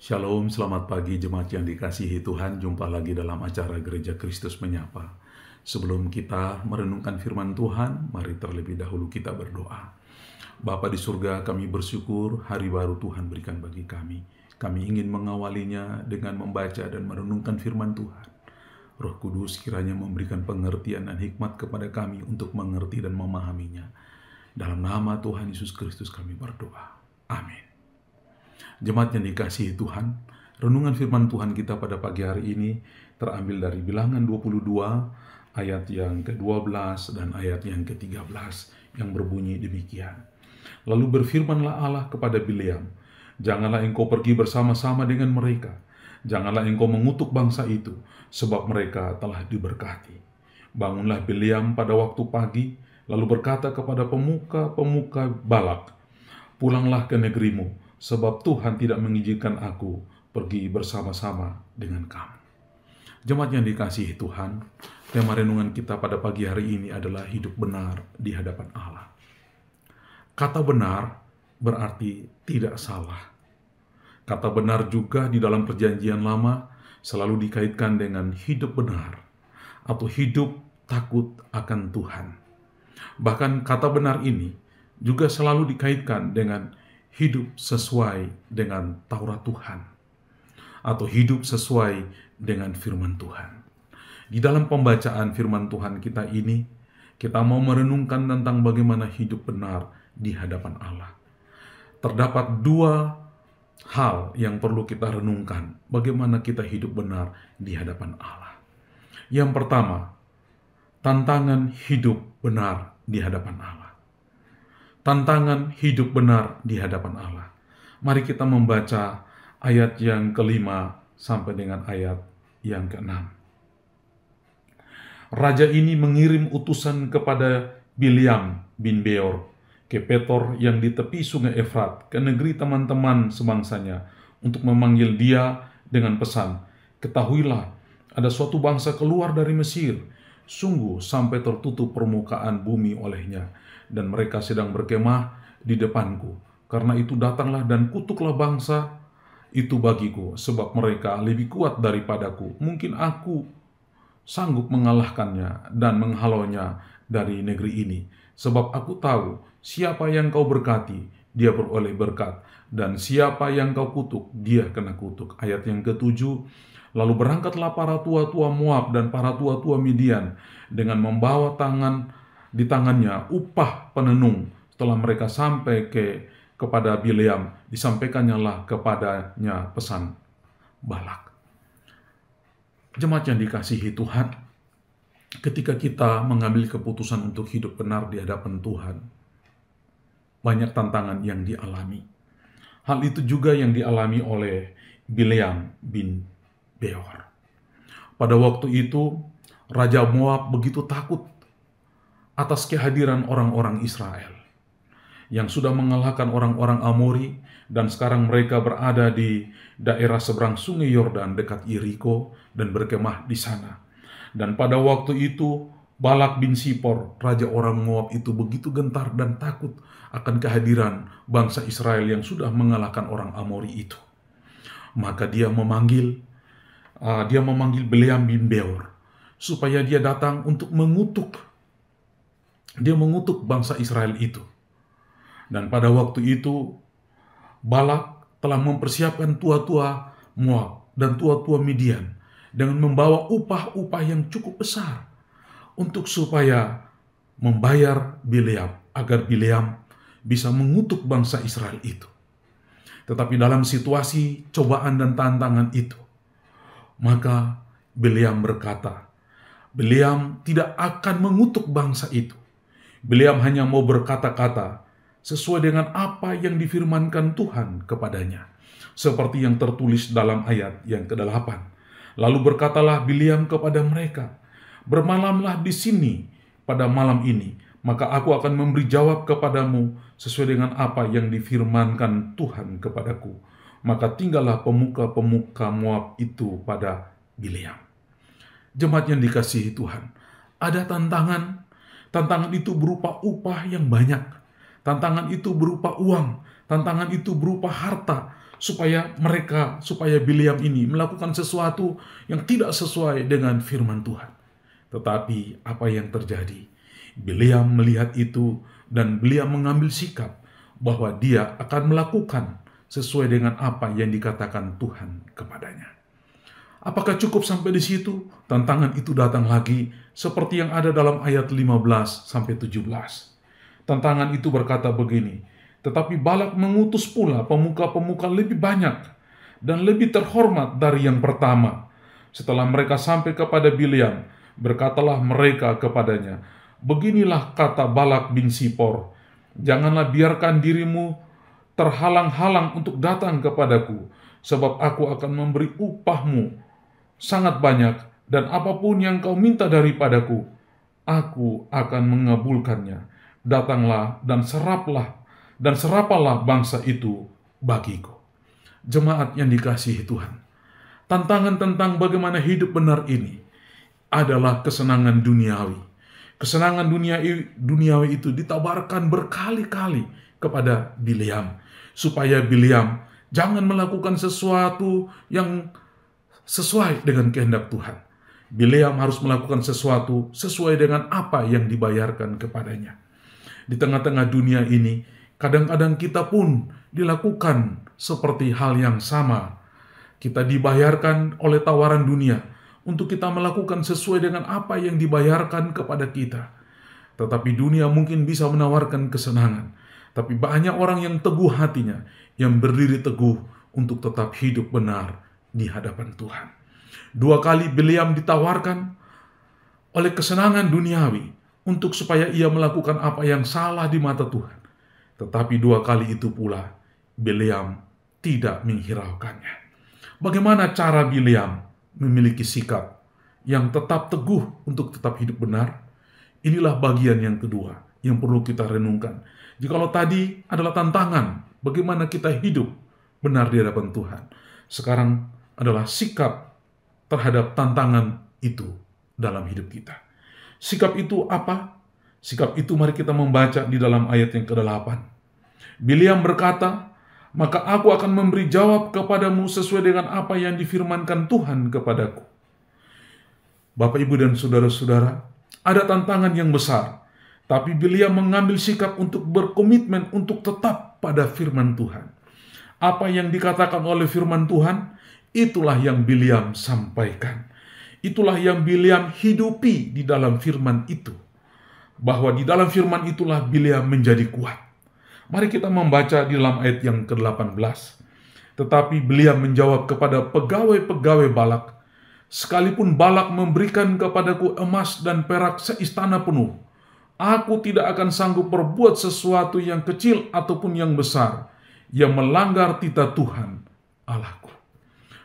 Shalom, selamat pagi jemaat yang dikasihi Tuhan. Jumpa lagi dalam acara Gereja Kristus Menyapa. Sebelum kita merenungkan firman Tuhan, mari terlebih dahulu kita berdoa. Bapa di surga, kami bersyukur hari baru Tuhan berikan bagi kami. Kami ingin mengawalinya dengan membaca dan merenungkan firman Tuhan. Roh Kudus kiranya memberikan pengertian dan hikmat kepada kami untuk mengerti dan memahaminya. Dalam nama Tuhan Yesus Kristus kami berdoa. Amin. Jemaat yang dikasihi Tuhan, renungan firman Tuhan kita pada pagi hari ini terambil dari Bilangan 22 ayat yang ke-12 dan ayat yang ke-13 yang berbunyi demikian. Lalu berfirmanlah Allah kepada Bileam, "Janganlah engkau pergi bersama-sama dengan mereka, janganlah engkau mengutuk bangsa itu, sebab mereka telah diberkati." Bangunlah Bileam pada waktu pagi, lalu berkata kepada pemuka-pemuka Balak, "Pulanglah ke negerimu, sebab Tuhan tidak mengizinkan aku pergi bersama-sama dengan kamu." Jemaat yang dikasihi Tuhan, tema renungan kita pada pagi hari ini adalah hidup benar di hadapan Allah. Kata benar berarti tidak salah. Kata benar juga di dalam Perjanjian Lama selalu dikaitkan dengan hidup benar atau hidup takut akan Tuhan. Bahkan kata benar ini juga selalu dikaitkan dengan hidup sesuai dengan Taurat Tuhan atau hidup sesuai dengan firman Tuhan. Di dalam pembacaan firman Tuhan kita ini, kita mau merenungkan tentang bagaimana hidup benar di hadapan Allah. Terdapat dua hal yang perlu kita renungkan, bagaimana kita hidup benar di hadapan Allah. Yang pertama, tantangan hidup benar di hadapan Allah. Tantangan hidup benar di hadapan Allah. Mari kita membaca ayat yang ke-5 sampai dengan ayat yang ke-6. Raja ini mengirim utusan kepada Bileam bin Beor ke Petor yang di tepi sungai Efrat, ke negeri teman-teman sebangsanya, untuk memanggil dia dengan pesan, "Ketahuilah, ada suatu bangsa keluar dari Mesir, sungguh sampai tertutup permukaan bumi olehnya, dan mereka sedang berkemah di depanku. Karena itu datanglah dan kutuklah bangsa itu bagiku, sebab mereka lebih kuat daripadaku. Mungkin aku sanggup mengalahkannya dan menghalaunya dari negeri ini. Sebab aku tahu, siapa yang kau berkati, dia beroleh berkat, dan siapa yang kau kutuk, dia kena kutuk." Ayat yang ke-7, lalu berangkatlah para tua-tua Moab dan para tua-tua Midian dengan membawa di tangannya upah penenung. Setelah mereka sampai kepada Bileam, disampaikannya lah kepadanya pesan Balak. Jemaat yang dikasihi Tuhan, ketika kita mengambil keputusan untuk hidup benar di hadapan Tuhan, banyak tantangan yang dialami. Hal itu juga yang dialami oleh Bileam bin Beor. Pada waktu itu, Raja Moab begitu takut atas kehadiran orang-orang Israel yang sudah mengalahkan orang-orang Amori, dan sekarang mereka berada di daerah seberang sungai Yordan dekat Yeriko dan berkemah di sana. Dan pada waktu itu Balak bin Sipor, raja orang Moab itu begitu gentar dan takut akan kehadiran bangsa Israel yang sudah mengalahkan orang Amori itu. Maka dia memanggil Bileam bin Beor supaya dia datang untuk mengutuk bangsa Israel itu. Dan pada waktu itu Balak telah mempersiapkan tua-tua Moab dan tua-tua Midian dengan membawa upah-upah yang cukup besar untuk supaya membayar Bileam agar Bileam bisa mengutuk bangsa Israel itu. Tetapi dalam situasi cobaan dan tantangan itu, maka Bileam berkata, Bileam tidak akan mengutuk bangsa itu. Bileam hanya mau berkata-kata sesuai dengan apa yang difirmankan Tuhan kepadanya, seperti yang tertulis dalam ayat yang ke-8. Lalu berkatalah Bileam kepada mereka, "Bermalamlah di sini pada malam ini, maka aku akan memberi jawab kepadamu sesuai dengan apa yang difirmankan Tuhan kepadaku." Maka tinggallah pemuka-pemuka Moab itu pada Bileam. Jemaat yang dikasihi Tuhan, ada tantangan itu berupa upah yang banyak. Tantangan itu berupa uang, Tantangan itu berupa harta, supaya Bileam ini melakukan sesuatu yang tidak sesuai dengan firman Tuhan. Tetapi apa yang terjadi? Bileam melihat itu dan Bileam mengambil sikap bahwa dia akan melakukan sesuai dengan apa yang dikatakan Tuhan kepadanya. Apakah cukup sampai di situ? Tantangan itu datang lagi seperti yang ada dalam ayat 15 sampai 17. Tantangan itu berkata begini, tetapi Balak mengutus pula pemuka-pemuka lebih banyak dan lebih terhormat dari yang pertama. Setelah mereka sampai kepada Bileam, berkatalah mereka kepadanya, beginilah kata Balak bin Sipor, janganlah biarkan dirimu terhalang-halang untuk datang kepadaku, sebab aku akan memberi upahmu sangat banyak, dan apapun yang kau minta daripadaku, aku akan mengabulkannya. Datanglah dan serapalah bangsa itu bagiku. Jemaat yang dikasihi Tuhan, tantangan tentang bagaimana hidup benar ini adalah kesenangan duniawi. Kesenangan duniawi itu ditawarkan berkali-kali kepada Bileam, supaya Bileam jangan melakukan sesuatu yang sesuai dengan kehendak Tuhan. Bileam harus melakukan sesuatu sesuai dengan apa yang dibayarkan kepadanya. Di tengah-tengah dunia ini, kadang-kadang kita pun dilakukan seperti hal yang sama. Kita dibayarkan oleh tawaran dunia untuk kita melakukan sesuai dengan apa yang dibayarkan kepada kita. Tetapi dunia mungkin bisa menawarkan kesenangan, tapi banyak orang yang teguh hatinya, yang berdiri teguh untuk tetap hidup benar di hadapan Tuhan. 2 kali Bileam ditawarkan oleh kesenangan duniawi untuk supaya ia melakukan apa yang salah di mata Tuhan. Tetapi 2 kali itu pula Bileam tidak menghiraukannya. Bagaimana cara Bileam memiliki sikap yang tetap teguh untuk tetap hidup benar? Inilah bagian yang kedua yang perlu kita renungkan. Jikalau tadi adalah tantangan bagaimana kita hidup benar di hadapan Tuhan, sekarang adalah sikap terhadap tantangan itu dalam hidup kita. Sikap itu apa? Sikap itu mari kita membaca di dalam ayat yang ke-8. Bileam berkata, maka aku akan memberi jawab kepadamu sesuai dengan apa yang difirmankan Tuhan kepadaku. Bapak, Ibu, dan saudara-saudara, ada tantangan yang besar, tapi Bileam mengambil sikap untuk berkomitmen untuk tetap pada firman Tuhan. Apa yang dikatakan oleh firman Tuhan, itulah yang Bileam sampaikan. Itulah yang Bileam hidupi di dalam firman itu. Bahwa di dalam firman itulah Bileam menjadi kuat. Mari kita membaca di dalam ayat yang ke-18. Tetapi Bileam menjawab kepada pegawai-pegawai Balak, sekalipun Balak memberikan kepadaku emas dan perak seistana penuh, aku tidak akan sanggup berbuat sesuatu yang kecil ataupun yang besar, yang melanggar titah Tuhan Allahku.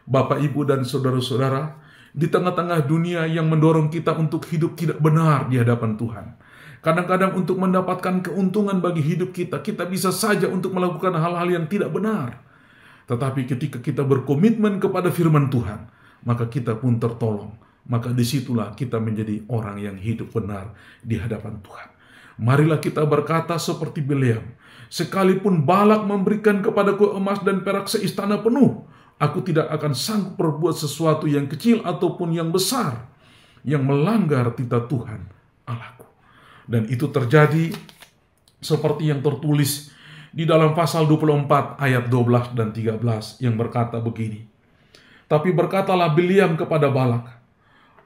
Bapak, Ibu, dan saudara-saudara, di tengah-tengah dunia yang mendorong kita untuk hidup tidak benar di hadapan Tuhan, kadang-kadang untuk mendapatkan keuntungan bagi hidup kita, kita bisa saja untuk melakukan hal-hal yang tidak benar. Tetapi ketika kita berkomitmen kepada firman Tuhan, maka kita pun tertolong. Maka disitulah kita menjadi orang yang hidup benar di hadapan Tuhan. Marilah kita berkata seperti Bileam, sekalipun Balak memberikan kepadaku emas dan perak seistana penuh, aku tidak akan sanggup berbuat sesuatu yang kecil ataupun yang besar, yang melanggar titah Tuhan Allahku. Dan itu terjadi seperti yang tertulis di dalam pasal 24 ayat 12 dan 13 yang berkata begini. Tapi berkatalah Bileam kepada Balak,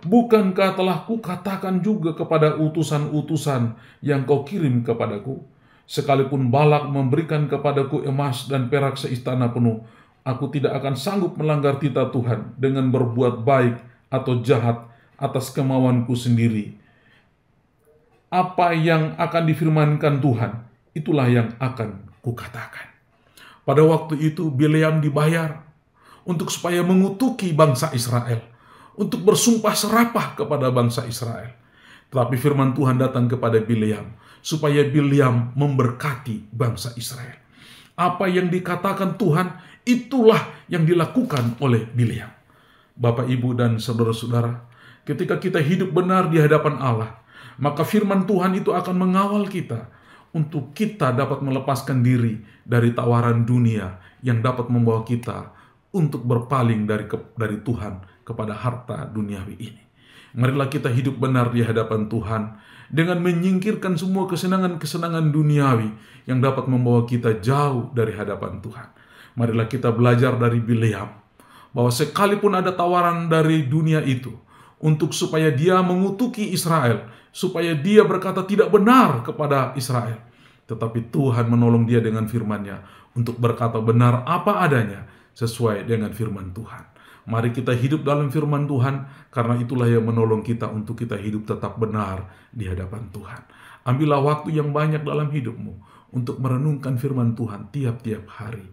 bukankah telah kukatakan juga kepada utusan-utusan yang kau kirim kepadaku, sekalipun Balak memberikan kepadaku emas dan perak seistana penuh, aku tidak akan sanggup melanggar titah Tuhan dengan berbuat baik atau jahat atas kemauanku sendiri. Apa yang akan difirmankan Tuhan, itulah yang akan kukatakan. Pada waktu itu Bileam dibayar untuk supaya mengutuki bangsa Israel, untuk bersumpah serapah kepada bangsa Israel. Tetapi firman Tuhan datang kepada Bileam, supaya Bileam memberkati bangsa Israel. Apa yang dikatakan Tuhan, itulah yang dilakukan oleh Bileam. Bapak, Ibu, dan saudara-saudara, ketika kita hidup benar di hadapan Allah, maka firman Tuhan itu akan mengawal kita untuk kita dapat melepaskan diri dari tawaran dunia yang dapat membawa kita untuk berpaling dari Tuhan kepada harta duniawi ini. Marilah kita hidup benar di hadapan Tuhan dengan menyingkirkan semua kesenangan-kesenangan duniawi yang dapat membawa kita jauh dari hadapan Tuhan. Marilah kita belajar dari Bileam, bahwa sekalipun ada tawaran dari dunia itu untuk supaya dia mengutuki Israel, supaya dia berkata tidak benar kepada Israel, tetapi Tuhan menolong dia dengan firman-Nya untuk berkata benar apa adanya sesuai dengan firman Tuhan. Mari kita hidup dalam firman Tuhan, karena itulah yang menolong kita untuk kita hidup tetap benar di hadapan Tuhan. Ambillah waktu yang banyak dalam hidupmu untuk merenungkan firman Tuhan tiap-tiap hari.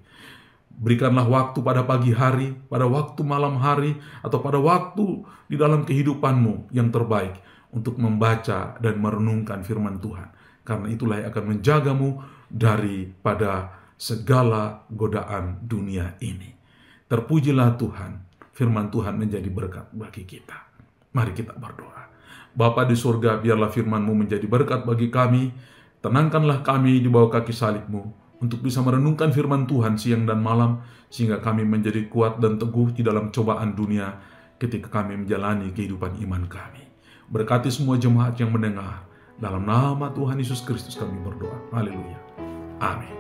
Berikanlah waktu pada pagi hari, pada waktu malam hari, atau pada waktu di dalam kehidupanmu yang terbaik untuk membaca dan merenungkan firman Tuhan. Karena itulah yang akan menjagamu daripada segala godaan dunia ini. Terpujilah Tuhan, firman Tuhan menjadi berkat bagi kita. Mari kita berdoa. Bapa di surga, biarlah firman-Mu menjadi berkat bagi kami. Tenangkanlah kami di bawah kaki salib-Mu, untuk bisa merenungkan firman Tuhan siang dan malam, sehingga kami menjadi kuat dan teguh di dalam cobaan dunia ketika kami menjalani kehidupan iman kami. Berkati semua jemaat yang mendengar. Dalam nama Tuhan Yesus Kristus kami berdoa. Haleluya. Amin.